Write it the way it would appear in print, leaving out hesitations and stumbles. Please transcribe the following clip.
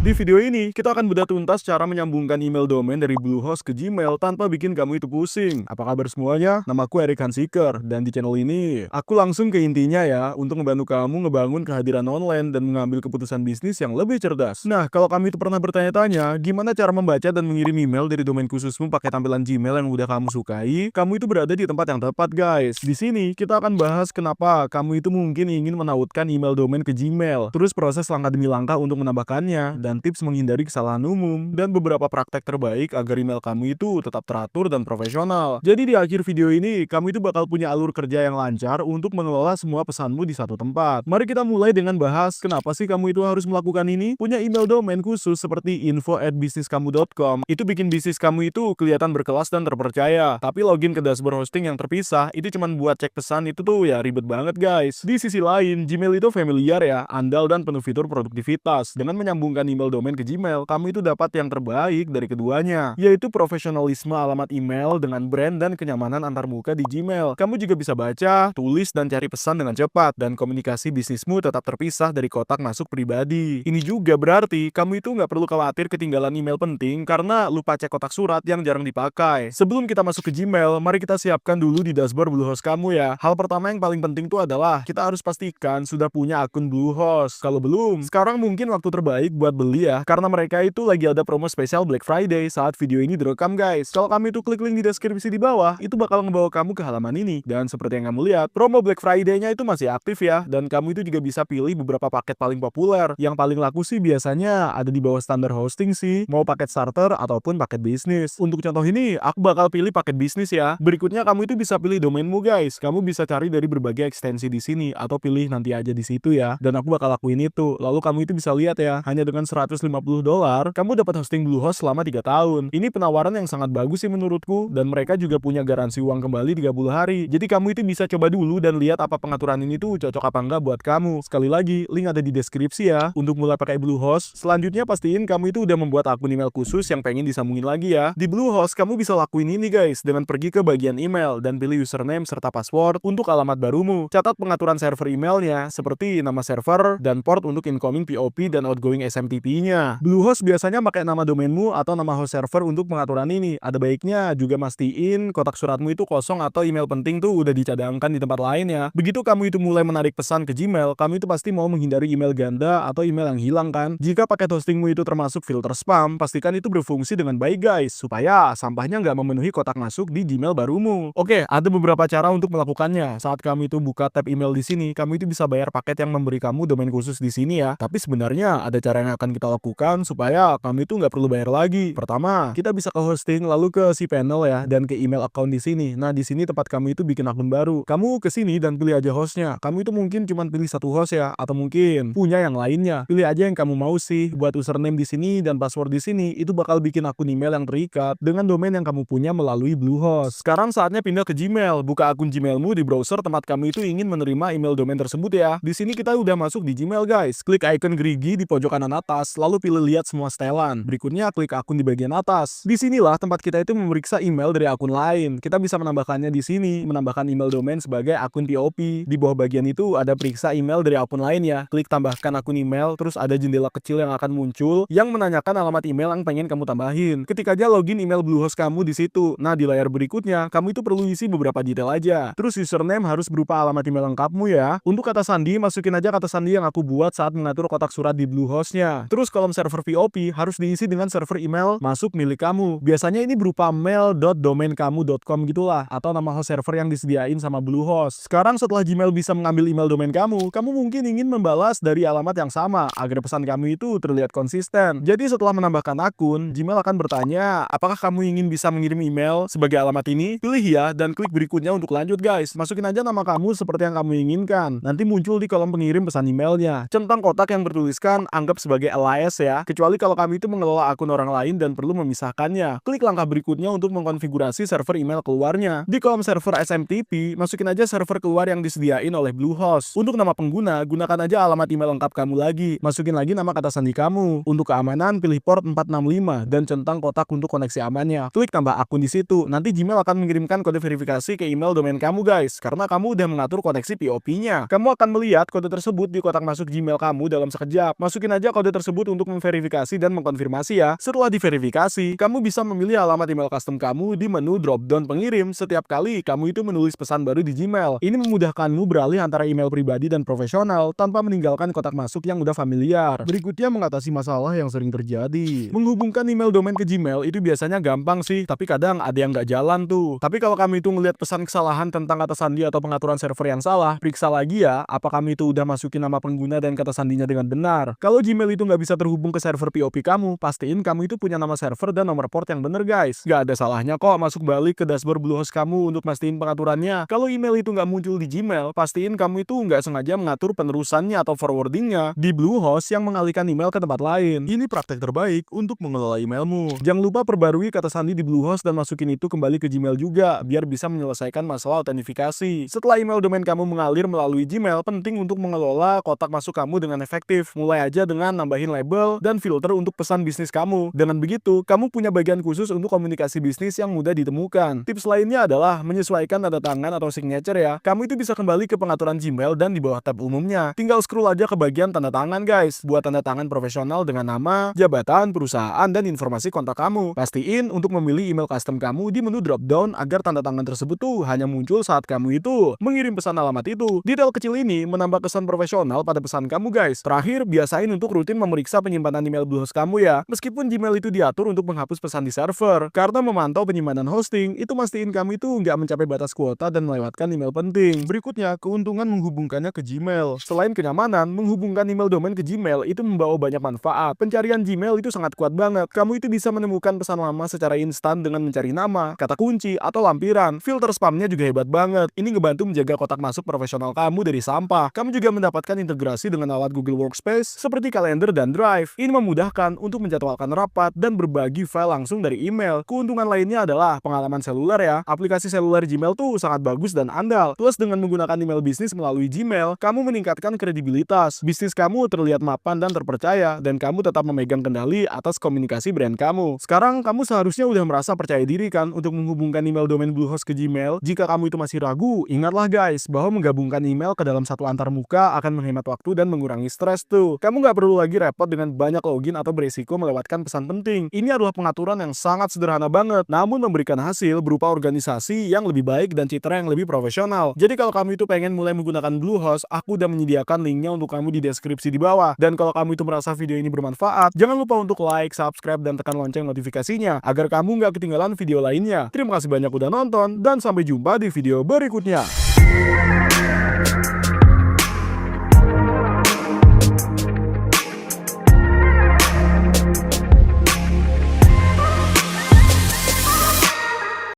Di video ini, kita akan bedah tuntas cara menyambungkan email domain dari Bluehost ke Gmail tanpa bikin kamu itu pusing. Apa kabar semuanya? Namaku Eric Hansiker, dan di channel ini, aku langsung ke intinya ya, untuk membantu kamu ngebangun kehadiran online dan mengambil keputusan bisnis yang lebih cerdas. Nah, kalau kamu itu pernah bertanya-tanya, gimana cara membaca dan mengirim email dari domain khususmu pakai tampilan Gmail yang udah kamu sukai, kamu itu berada di tempat yang tepat guys. Di sini, kita akan bahas kenapa kamu itu mungkin ingin menautkan email domain ke Gmail, terus proses langkah demi langkah untuk menambahkannya, dan tips menghindari kesalahan umum, dan beberapa praktek terbaik agar email kamu itu tetap teratur dan profesional. Jadi di akhir video ini, kamu itu bakal punya alur kerja yang lancar untuk mengelola semua pesanmu di satu tempat. Mari kita mulai dengan bahas kenapa sih kamu itu harus melakukan ini. Punya email domain khusus seperti info@bisniskamu.com itu bikin bisnis kamu itu kelihatan berkelas dan terpercaya. Tapi login ke dashboard hosting yang terpisah itu cuman buat cek pesan itu tuh ya ribet banget guys. Di sisi lain, Gmail itu familiar ya, andal dan penuh fitur produktivitas. Dengan menyambungkan email domain ke Gmail, kamu itu dapat yang terbaik dari keduanya, yaitu profesionalisme alamat email dengan brand dan kenyamanan antarmuka di Gmail. Kamu juga bisa baca, tulis, dan cari pesan dengan cepat, dan komunikasi bisnismu tetap terpisah dari kotak masuk pribadi. Ini juga berarti kamu itu nggak perlu khawatir ketinggalan email penting karena lupa cek kotak surat yang jarang dipakai. Sebelum kita masuk ke Gmail, mari kita siapkan dulu di dashboard Bluehost kamu ya. Hal pertama yang paling penting tuh adalah kita harus pastikan sudah punya akun Bluehost. Kalau belum, sekarang mungkin waktu terbaik buat beli ya, karena mereka itu lagi ada promo spesial Black Friday saat video ini direkam guys. Kalau kamu itu klik link di deskripsi di bawah, itu bakal ngebawa kamu ke halaman ini. Dan seperti yang kamu lihat, promo Black Friday-nya itu masih aktif ya, dan kamu itu juga bisa pilih beberapa paket paling populer. Yang paling laku sih biasanya ada di bawah standar hosting sih, mau paket starter ataupun paket bisnis. Untuk contoh ini, aku bakal pilih paket bisnis ya. Berikutnya kamu itu bisa pilih domainmu guys. Kamu bisa cari dari berbagai ekstensi di sini atau pilih nanti aja di situ ya. Dan aku bakal lakuin itu. Lalu kamu itu bisa lihat ya, hanya dengan $150, kamu dapat hosting Bluehost selama 3 tahun. Ini penawaran yang sangat bagus sih menurutku, dan mereka juga punya garansi uang kembali 30 hari. Jadi kamu itu bisa coba dulu dan lihat apa pengaturan ini tuh cocok apa enggak buat kamu. Sekali lagi, link ada di deskripsi ya, untuk mulai pakai Bluehost. Selanjutnya pastiin kamu itu udah membuat akun email khusus yang pengen disambungin lagi ya. Di Bluehost, kamu bisa lakuin ini guys, dengan pergi ke bagian email dan pilih username serta password untuk alamat barumu. Catat pengaturan server emailnya, seperti nama server dan port untuk incoming POP dan outgoing SMTP-nya. Bluehost biasanya pakai nama domainmu atau nama host server untuk pengaturan ini. Ada baiknya juga mastiin kotak suratmu itu kosong atau email penting tuh udah dicadangkan di tempat lain ya. Begitu kamu itu mulai menarik pesan ke Gmail, kamu itu pasti mau menghindari email ganda atau email yang hilang kan. Jika paket hostingmu itu termasuk filter spam, pastikan itu berfungsi dengan baik guys, supaya sampahnya nggak memenuhi kotak masuk di Gmail barumu. Oke, ada beberapa cara untuk melakukannya. Saat kamu itu buka tab email di sini, kamu itu bisa bayar paket yang memberi kamu domain khusus di sini ya. Tapi sebenarnya ada cara yang akan kita lakukan supaya kamu itu nggak perlu bayar lagi. Pertama, kita bisa ke hosting, lalu ke cPanel ya, dan ke email account di sini. Nah, di sini tempat kamu itu bikin akun baru. Kamu ke sini dan pilih aja hostnya. Kamu itu mungkin cuma pilih satu host ya, atau mungkin punya yang lainnya. Pilih aja yang kamu mau sih. Buat username di sini dan password di sini, itu bakal bikin akun email yang terikat dengan domain yang kamu punya melalui Bluehost. Sekarang saatnya pindah ke Gmail. Buka akun Gmailmu di browser tempat kamu itu ingin menerima email domain tersebut ya. Di sini kita udah masuk di Gmail guys. Klik icon gerigi di pojok kanan atas, lalu pilih lihat semua setelan. Berikutnya klik akun di bagian atas. Disinilah tempat kita itu memeriksa email dari akun lain. Kita bisa menambahkannya di sini, menambahkan email domain sebagai akun POP. Di bawah bagian itu ada periksa email dari akun lain ya. Klik tambahkan akun email, terus ada jendela kecil yang akan muncul yang menanyakan alamat email yang pengen kamu tambahin. Ketik aja login email Bluehost kamu di situ. Nah, di layar berikutnya, kamu itu perlu isi beberapa detail aja. Terus username harus berupa alamat email lengkapmu ya. Untuk kata sandi, masukin aja kata sandi yang aku buat saat mengatur kotak surat di Bluehost-nya. Terus kolom server POP harus diisi dengan server email masuk milik kamu. Biasanya ini berupa mail.domainkamu.com gitulah, atau nama host server yang disediain sama Bluehost. Sekarang setelah Gmail bisa mengambil email domain kamu mungkin ingin membalas dari alamat yang sama agar pesan kamu itu terlihat konsisten. Jadi setelah menambahkan akun, Gmail akan bertanya, apakah kamu ingin bisa mengirim email sebagai alamat ini? Pilih ya dan klik berikutnya untuk lanjut guys. Masukin aja nama kamu seperti yang kamu inginkan. Nanti muncul di kolom pengirim pesan emailnya. Centang kotak yang bertuliskan anggap sebagai alias ya, kecuali kalau kamu itu mengelola akun orang lain dan perlu memisahkannya. Klik langkah berikutnya untuk mengkonfigurasi server email keluarnya. Di kolom server SMTP, masukin aja server keluar yang disediain oleh Bluehost. Untuk nama pengguna, gunakan aja alamat email lengkap kamu lagi. Masukin lagi nama kata sandi kamu. Untuk keamanan, pilih port 465 dan centang kotak untuk koneksi amannya. Klik tambah akun di situ. Nanti Gmail akan mengirimkan kode verifikasi ke email domain kamu guys, karena kamu udah mengatur koneksi POP-nya. Kamu akan melihat kode tersebut di kotak masuk Gmail kamu dalam sekejap. Masukin aja kode tersebut tersebut untuk memverifikasi dan mengkonfirmasi ya. Setelah diverifikasi, kamu bisa memilih alamat email custom kamu di menu drop-down pengirim setiap kali kamu itu menulis pesan baru di Gmail. Ini memudahkanmu beralih antara email pribadi dan profesional tanpa meninggalkan kotak masuk yang udah familiar. Berikutnya, mengatasi masalah yang sering terjadi. Menghubungkan email domain ke Gmail itu biasanya gampang sih, tapi kadang ada yang nggak jalan tuh. Tapi kalau kamu itu ngelihat pesan kesalahan tentang kata sandi atau pengaturan server yang salah, periksa lagi ya, apa kamu itu udah masukin nama pengguna dan kata sandinya dengan benar. Kalau Gmail itu nggak bisa terhubung ke server POP kamu, pastiin kamu itu punya nama server dan nomor port yang bener guys. Nggak ada salahnya kok masuk balik ke dashboard Bluehost kamu untuk mastiin pengaturannya. Kalau email itu nggak muncul di Gmail, pastiin kamu itu nggak sengaja mengatur penerusannya atau forwardingnya di Bluehost yang mengalihkan email ke tempat lain. Ini praktek terbaik untuk mengelola emailmu. Jangan lupa perbarui kata sandi di Bluehost dan masukin itu kembali ke Gmail juga, biar bisa menyelesaikan masalah autentifikasi. Setelah email domain kamu mengalir melalui Gmail, penting untuk mengelola kotak masuk kamu dengan efektif. Mulai aja dengan nambahin label dan filter untuk pesan bisnis kamu. Dengan begitu, kamu punya bagian khusus untuk komunikasi bisnis yang mudah ditemukan. Tips lainnya adalah menyesuaikan tanda tangan atau signature ya. Kamu itu bisa kembali ke pengaturan Gmail dan di bawah tab umumnya. Tinggal scroll aja ke bagian tanda tangan guys. Buat tanda tangan profesional dengan nama, jabatan, perusahaan, dan informasi kontak kamu. Pastiin untuk memilih email custom kamu di menu drop down agar tanda tangan tersebut tuh hanya muncul saat kamu itu mengirim pesan alamat itu. Detail kecil ini menambah kesan profesional pada pesan kamu guys. Terakhir, biasain untuk rutin memeriksa penyimpanan email Bluehost kamu ya. Meskipun Gmail itu diatur untuk menghapus pesan di server, karena memantau penyimpanan hosting, itu mastiin kamu itu nggak mencapai batas kuota dan melewatkan email penting. Berikutnya, keuntungan menghubungkannya ke Gmail. Selain kenyamanan, menghubungkan email domain ke Gmail itu membawa banyak manfaat. Pencarian Gmail itu sangat kuat banget. Kamu itu bisa menemukan pesan lama secara instan dengan mencari nama, kata kunci, atau lampiran. Filter spamnya juga hebat banget. Ini ngebantu menjaga kotak masuk profesional kamu dari sampah. Kamu juga mendapatkan integrasi dengan alat Google Workspace seperti kalender dan Drive. Ini memudahkan untuk menjadwalkan rapat dan berbagi file langsung dari email. Keuntungan lainnya adalah pengalaman seluler ya. Aplikasi seluler Gmail tuh sangat bagus dan andal. Plus dengan menggunakan email bisnis melalui Gmail, kamu meningkatkan kredibilitas. Bisnis kamu terlihat mapan dan terpercaya, dan kamu tetap memegang kendali atas komunikasi brand kamu. Sekarang kamu seharusnya udah merasa percaya diri kan untuk menghubungkan email domain Bluehost ke Gmail. Jika kamu itu masih ragu, ingatlah guys bahwa menggabungkan email ke dalam satu antarmuka akan menghemat waktu dan mengurangi stres tuh. Kamu nggak perlu lagi repot dengan banyak login atau beresiko melewatkan pesan penting. Ini adalah pengaturan yang sangat sederhana banget, namun memberikan hasil berupa organisasi yang lebih baik dan citra yang lebih profesional. Jadi kalau kamu itu pengen mulai menggunakan Bluehost, aku udah menyediakan linknya untuk kamu di deskripsi di bawah. Dan kalau kamu itu merasa video ini bermanfaat, jangan lupa untuk like, subscribe, dan tekan lonceng notifikasinya agar kamu nggak ketinggalan video lainnya. Terima kasih banyak udah nonton, dan sampai jumpa di video berikutnya.